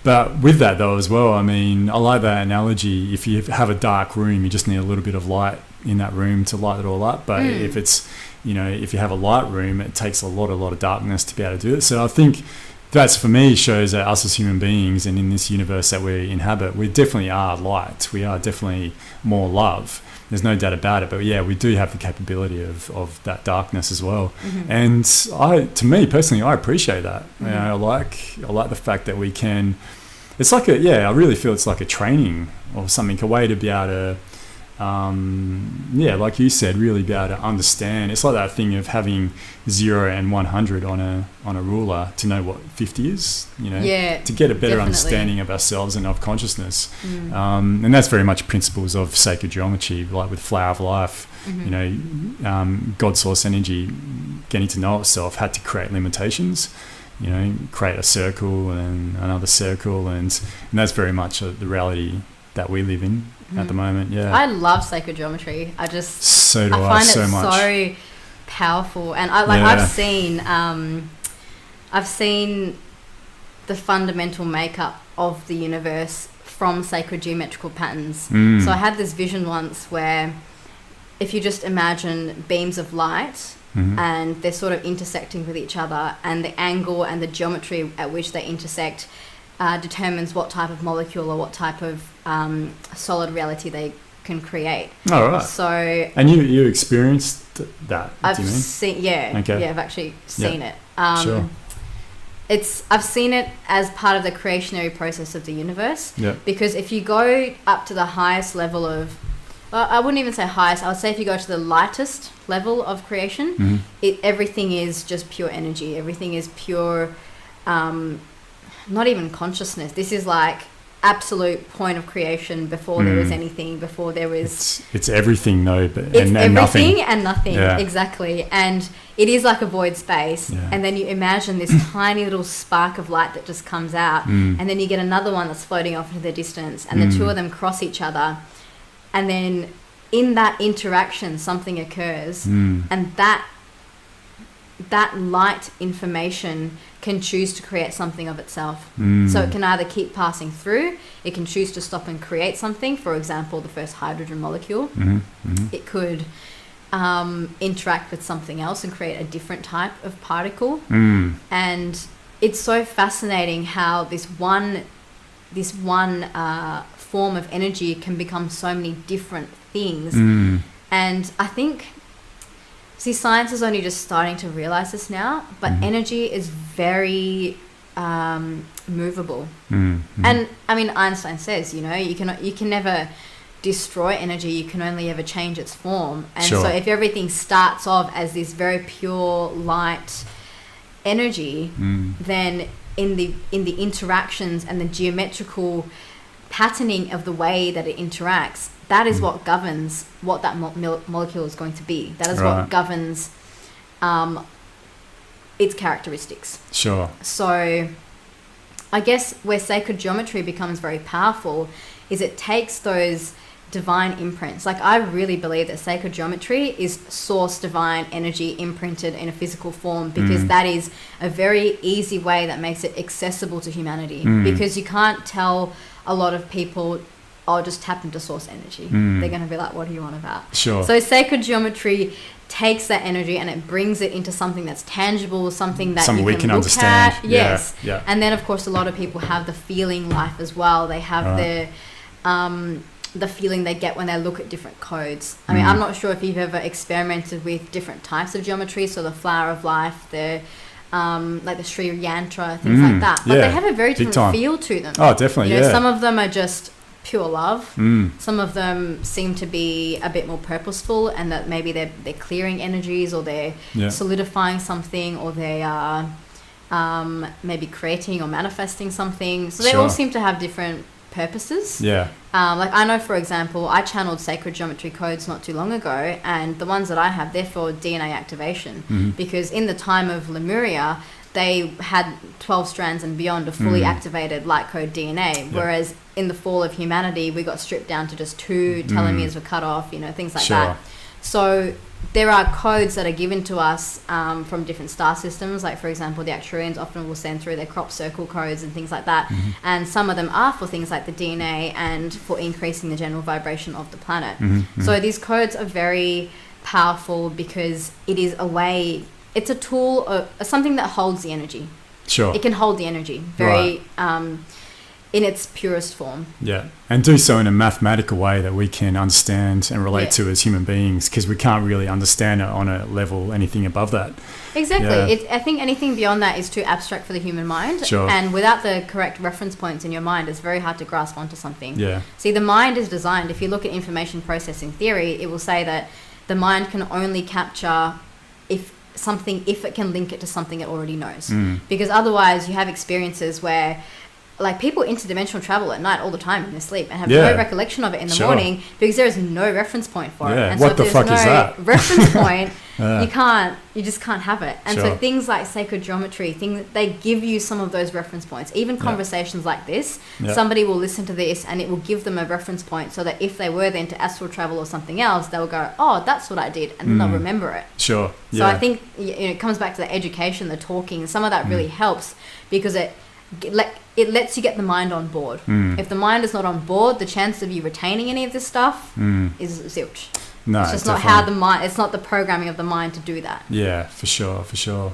But with that though as well, I mean, I like that analogy. If you have a dark room, you just need a little bit of light in that room to light it all up. But if it's, you know, if you have a light room, it takes a lot of darkness to be able to do it. So I think that's, for me, shows that us as human beings and in this universe that we inhabit, we definitely are light. We are definitely more love. There's no doubt about it. But yeah, we do have the capability of that darkness as well. And to me personally, I appreciate that. You know, I like the fact that we can. It's like I really feel it's like a training or something, a way to be able to. Like you said, really be able to understand. It's like that thing of having 0 and 100 on a ruler to know what 50 is, you know, to get a better understanding of ourselves and of consciousness. And that's very much principles of sacred geometry, like with Flower of Life, you know, God source energy, getting to know itself, had to create limitations, you know, create a circle and another circle. And that's very much the reality that we live in at the moment. I love sacred geometry. I find it so powerful, and I've seen the fundamental makeup of the universe from sacred geometrical patterns. So I had this vision once where if you just imagine beams of light and they're sort of intersecting with each other, and the angle and the geometry at which they intersect determines what type of molecule or what type of solid reality they can create. Oh, right. So, and you experienced that? I've seen, I've actually seen it. Sure. I've seen it as part of the creationary process of the universe. Yeah. Because if you go up to the highest level of, I wouldn't even say highest, I would say if you go to the lightest level of creation, everything is just pure energy. Everything is pure. Not even consciousness. This is like absolute point of creation before there was anything, before there was... It's everything though, but it's and everything nothing. and nothing, exactly. And it is like a void space. And then you imagine this tiny little spark of light that just comes out, and then you get another one that's floating off into the distance, and the two of them cross each other. And then in that interaction, something occurs, and that light information can choose to create something of itself. So it can either keep passing through, it can choose to stop and create something, for example, the first hydrogen molecule. It could interact with something else and create a different type of particle. And it's so fascinating how this one form of energy can become so many different things. And I think, see, science is only just starting to realize this now, but energy is very movable. And I mean, Einstein says, you know, you can never destroy energy, you can only ever change its form. And so if everything starts off as this very pure light energy, then in the interactions and the geometrical patterning of the way that it interacts, that is what governs what that molecule is going to be. That is what governs its characteristics. Sure. So I guess where sacred geometry becomes very powerful is it takes those divine imprints. Like, I really believe that sacred geometry is source divine energy imprinted in a physical form, because that is a very easy way that makes it accessible to humanity. Because you can't tell a lot of people, oh, just tap into source energy. They're going to be like, what are you on about? Sure. So sacred geometry takes that energy and it brings it into something that's tangible, something that you can look understand. at. Yes. Yeah. And then, of course, a lot of people have the feeling life as well. They have the feeling they get when they look at different codes. I mean, I'm not sure if you've ever experimented with different types of geometry, so the Flower of Life, the like the Sri Yantra, things like that. But they have a very different feel to them. Oh, definitely, you know, some of them are just pure love. Some of them seem to be a bit more purposeful, and that maybe they're clearing energies, or they're solidifying something, or they are maybe creating or manifesting something. So they all seem to have different purposes. Like, I know, for example, I channeled sacred geometry codes not too long ago, and the ones that I have, they're for DNA activation, because in the time of Lemuria, they had 12 strands and beyond of fully activated light code DNA, whereas in the fall of humanity, we got stripped down to just 2 telomeres were cut off, you know, things like that. So there are codes that are given to us from different star systems. Like, for example, the Actuarians often will send through their crop circle codes and things like that. And some of them are for things like the DNA and for increasing the general vibration of the planet. So these codes are very powerful because it is a way, it's a tool, something that holds the energy. Sure. It can hold the energy very in its purest form. Yeah, and do so in a mathematical way that we can understand and relate to as human beings, because we can't really understand it on a level anything above that. Exactly. I think anything beyond that is too abstract for the human mind. Sure. And without the correct reference points in your mind, it's very hard to grasp onto something. Yeah. See, the mind is designed, if you look at information processing theory, it will say that the mind can only capture if it can link it to something it already knows. Because otherwise you have experiences where, like, people interdimensional travel at night all the time in their sleep and have no recollection of it in the morning because there is no reference point for it. And what so the fuck is that? Reference point, you just can't have it. And so things like sacred geometry, they give you some of those reference points. Even conversations like this, somebody will listen to this and it will give them a reference point so that if they were then to astral travel or something else, they'll go, oh, that's what I did, and then they'll remember it. Sure. So I think it comes back to the education, the talking, some of that really helps because it lets you get the mind on board. If the mind is not on board, the chance of you retaining any of this stuff is zilch. No, it's just not how the mind, it's not the programming of the mind to do that. Yeah, for sure.